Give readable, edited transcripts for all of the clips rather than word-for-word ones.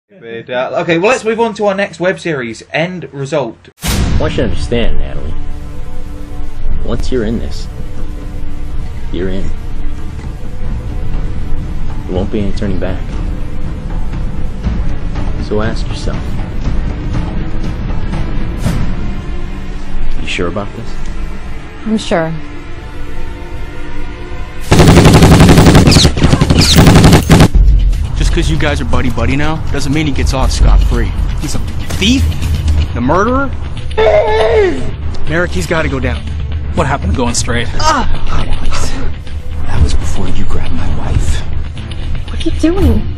But, okay, well, let's move on to our next web series, End Result. I want you to understand, Natalie. Once you're in this, you're in. There won't be any turning back. So ask yourself, you sure about this? I'm sure. Just because you guys are buddy-buddy now doesn't mean he gets off scot-free. He's a thief, the murderer. Merrick, he's got to go down. What happened to going straight? That was before you grabbed my wife. What are you doing?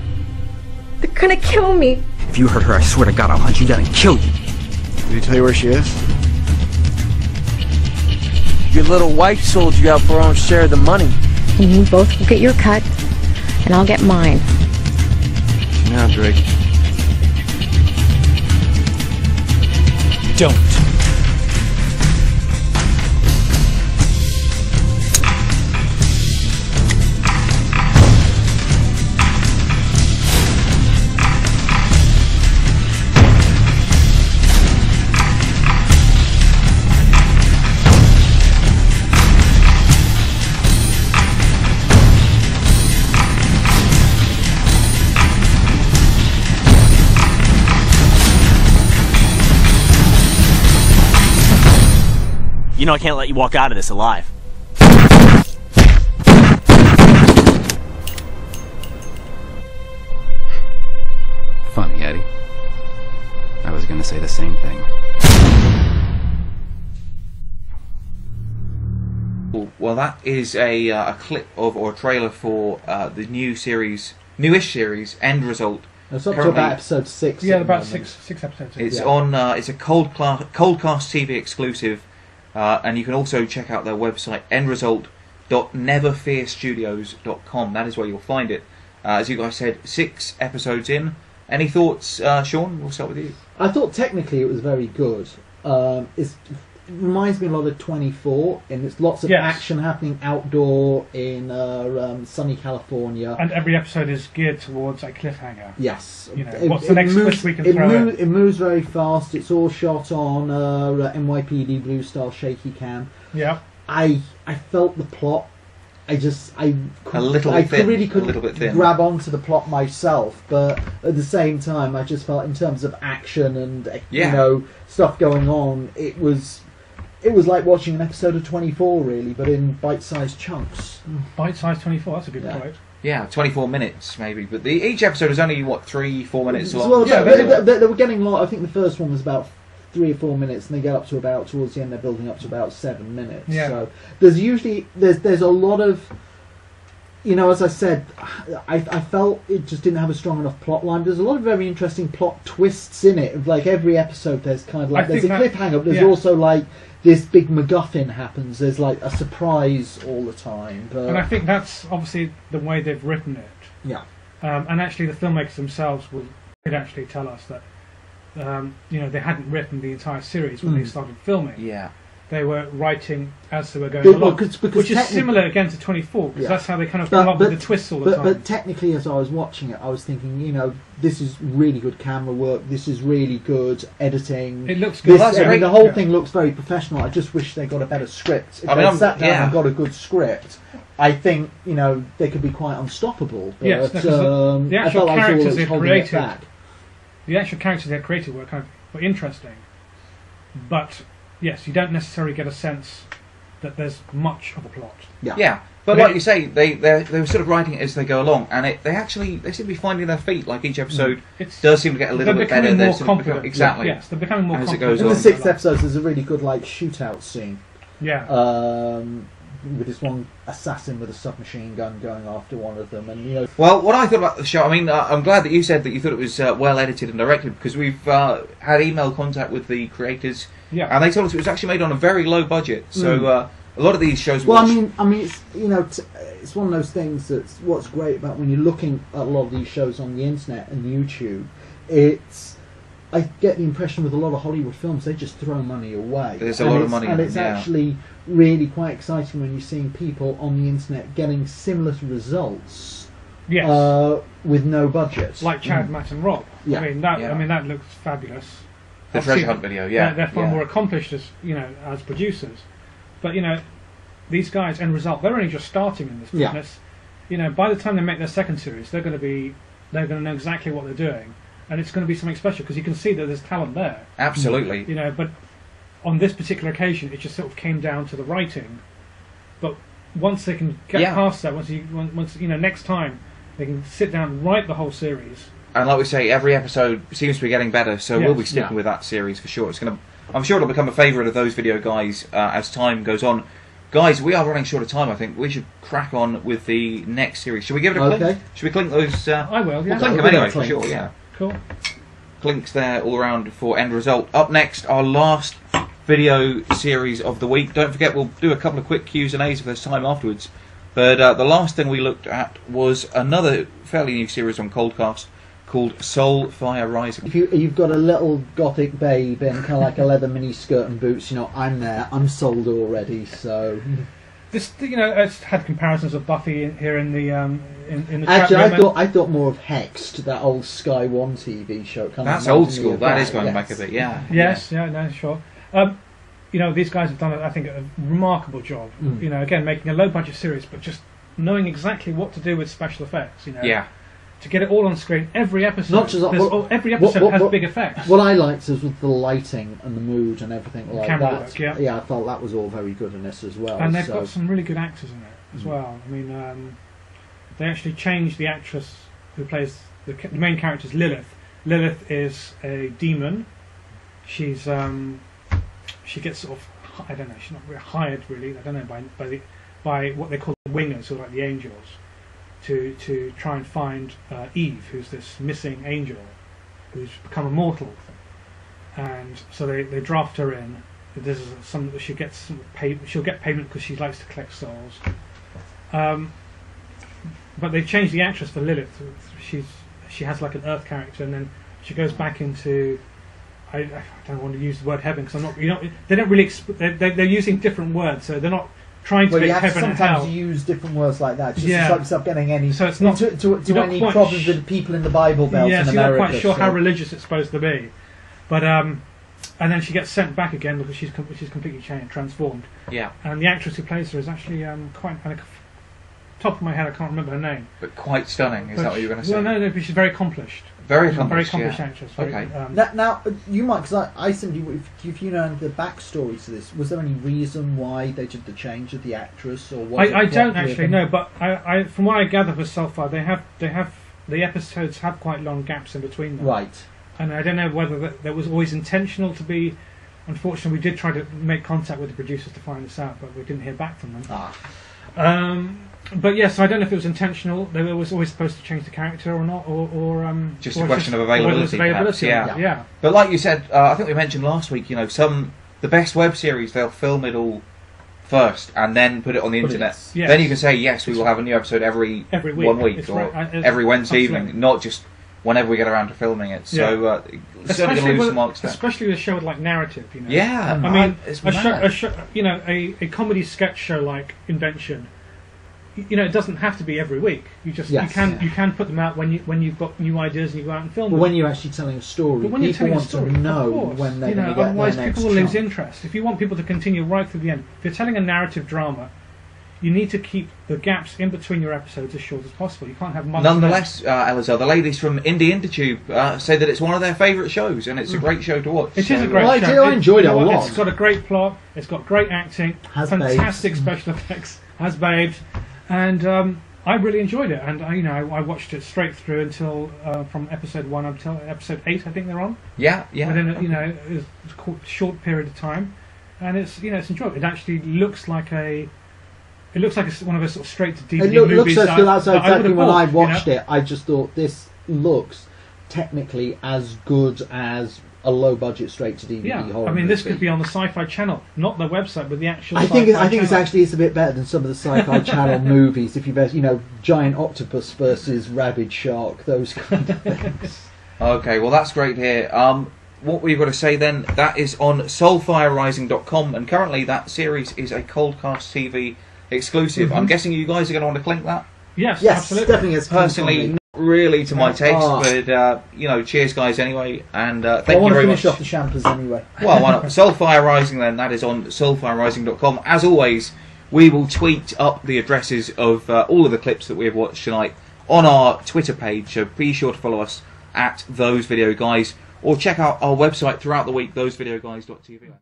They're gonna kill me. If you hurt her, I swear to God, I'll hunt you down and kill you. Did he tell you where she is? Your little wife sold you out for her own share of the money. And you both will get your cut, and I'll get mine. Now, Drake. Don't. You know I can't let you walk out of this alive. Funny, Eddie. I was gonna say the same thing. Well, that is a clip of, or a trailer for the newish series, End Result. It's up to about episode 6. Yeah, about six episodes. It's on. It's a Coldcast TV exclusive, and you can also check out their website, endresult.neverfearstudios.com. That is where you'll find it. As you guys said, 6 episodes in. Any thoughts, Sean? We'll start with you. I thought technically it was very good. It reminds me a lot of 24, and there's lots of action happening outdoor in sunny California. And every episode is geared towards a cliffhanger. Yes. You know, what's the next twist we can throw in? It moves very fast. It's all shot on NYPD Blue style shaky cam. Yeah. I felt the plot. I really couldn't grab onto the plot myself, but at the same time, I just felt in terms of action and you know, stuff going on, it was like watching an episode of 24, really, but in bite-sized chunks. Bite-sized 24. That's a good quote. Yeah, 24 minutes maybe, but each episode is only 3-4 minutes long. Well, they were getting long. I think the first one was about 3 or 4 minutes, and they get up to about, towards the end, they're building up to about 7 minutes. Yeah. So there's usually there's a lot of, you know, as I said, I felt it just didn't have a strong enough plot line. There's a lot of very interesting plot twists in it. Like every episode, there's kind of like there's a cliffhanger, but there's also like this big MacGuffin happens. There's like a surprise all the time. But and I think that's obviously the way they've written it. Yeah. And actually, the filmmakers themselves could actually tell us that. You know, they hadn't written the entire series when they started filming. Yeah. They were writing as they were going along, because which is similar again to 24, because that's how they kind of come up with the twists all the time. But technically, as I was watching it, I was thinking, you know, this is really good camera work, this is really good editing. It looks good. The whole thing looks very professional. I just wish they got a better script. If they sat down and got a good script, I think, you know, they could be quite unstoppable. But, yes, the actual characters they created. The actual characters they created were were interesting, but yes, you don't necessarily get a sense that there's much of a plot. Yeah, but like you say, they were sort of writing it as they go along, and they seem to be finding their feet. Like each episode does seem to get a little bit better. They're becoming more confident. Exactly. Yes, they're becoming more confident. It goes in on. the 6th episode, there's a really good like shootout scene. Yeah. With this one assassin with a submachine gun going after one of them, and you know. Well, what I thought about the show, I mean, I'm glad that you said that you thought it was well edited and directed, because we've had email contact with the creators, and they told us it was actually made on a very low budget. So a lot of these shows. Well, I mean, it's, you know, it's one of those things that's what's great about when you're looking at a lot of these shows on the internet and YouTube. I get the impression with a lot of Hollywood films, they just throw money away. There's a lot of money, and it's actually really quite exciting when you're seeing people on the internet getting similar results Yes. With no budget. Like Chad, Matt, and Rob. Yeah. I mean that looks fabulous. The Treasure Hunt video, yeah. They're far more accomplished as as producers, but these guys, end result, they're only just starting in this business. By the time they make their second series, they're going to know exactly what they're doing, and it's going to be something special because you can see that there's talent there. Absolutely. But on this particular occasion, it just sort of came down to the writing. But once they can get past that, once next time they can sit down and write the whole series. And like we say, every episode seems to be getting better, so we'll be sticking with that series for sure. I'm sure it'll become a favourite of those video guys as time goes on. Guys, we are running short of time, I think. We should crack on with the next series. Should we give it a clink? Should we clink those? I will, yeah. We'll clink them anyway, for sure, yeah. Cool. Clinks there all around for end result. Up next, our last video series of the week. Don't forget, we'll do a couple of quick Q's and A's if there's time afterwards. But the last thing we looked at was another fairly new series on Coldcast called Soulfire Rising. If you've got a little gothic babe in kind of like a leather mini skirt and boots, I'm there. I'm sold already. So this, it's had comparisons of Buffy here in the in the actually, I thought more of Hexed, that old Sky One TV show. That's old school. That is going back a bit. Yeah. Yes. Yeah. No. Sure. These guys have done, I think, a remarkable job. Again, making a low-budget series, but just knowing exactly what to do with special effects. Yeah. To get it all on screen, every episode. Every episode has big effects. What I liked was with the lighting and the mood and everything like camera that. Work, yeah. Yeah, I thought that was all very good in this as well. And they've got some really good actors in it as well. I mean, they actually changed the actress who plays the main character is Lilith. Lilith is a demon. She's she gets sort of, I don't know, she's not really hired really, I don't know, by what they call the wingers, or like the angels, to try and find Eve, who's this missing angel who's become immortal. And so they draft her in. She'll get payment because she likes to collect souls. But they've changed the actress for Lilith. She has like an Earth character, and then she goes back into, I don't want to use the word heaven because I'm not. They don't really. They're using different words, so they're not trying to make heaven and hell. Sometimes you use different words like that just to stop yourself getting any. So it's not to any problems with the people in the Bible Belt in America. You're not quite sure how religious it's supposed to be, but and then she gets sent back again because she's completely transformed. Yeah. And the actress who plays her is actually quite. Top of my head, I can't remember her name. But quite stunning. Is that what you're going to say? Well, no, but she's very accomplished. Very accomplished actress. Okay. Now, you might, because I simply, if you know the backstory to this, was there any reason why they did the change of the actress, or what? I don't actually know, but I from what I gather with Soulfire, they have the episodes have quite long gaps in between them. Right. And I don't know whether that was always intentional to be. Unfortunately, we did try to make contact with the producers to find this out, but we didn't hear back from them. But yes, I don't know if it was intentional. They were always supposed to change the character or not, or just a question of availability. Perhaps, yeah. But like you said, I think we mentioned last week. The best web series, they'll film it all first and then put it on the internet. Yes. Then you can say yes, we will have a new episode every week. 1 week or every Wednesday evening, not just whenever we get around to filming it. So certainly going to lose some marks there. Especially with a show like narrative. Yeah, I mean, a comedy sketch show like Invention. It doesn't have to be every week. You can put them out when you've got new ideas and you go out and film them. When you're actually telling a story, but when people want to know when they're going to get otherwise their next people will lose interest. If you want people to continue right through the end, if you're telling a narrative drama, you need to keep the gaps in between your episodes as short as possible. You can't have months. Nonetheless, Elazar, the ladies from Indie Intertube say that it's one of their favourite shows, and it's a great show to watch. It is a great show. I enjoyed it a lot. It's got a great plot. It's got great acting. Fantastic special effects. Has babes. And I really enjoyed it, and I watched it straight through until from episode 1 until episode 8. I think they're on. Yeah. Within a short period of time, and it's enjoyable. It actually looks like one of those sort of straight to DVD movies. That's exactly when I watched it. I just thought this looks technically as good as a low-budget straight-to-DVD horror movie. This could be on the Sci-Fi Channel, not their website, but the actual. I think it's a bit better than some of the Sci-Fi Channel movies. If you've giant octopus versus rabid shark, those kind of things. Okay, well that's great here. What we've got to say then, that is on soulfirerising.com, and currently that series is a Coldcast TV exclusive. I'm guessing you guys are going to want to clink that. Yes, yes, absolutely. Definitely is personally not really to my taste, but you know, cheers guys anyway, and thank you very much. I want to finish off the Champers anyway. Well, why not? Soulfire Rising then, that is on soulfirerising.com. As always, we will tweet up the addresses of all of the clips that we have watched tonight on our Twitter page, so be sure to follow us at Those Video Guys, or check out our website throughout the week, thosevideoguys.tv.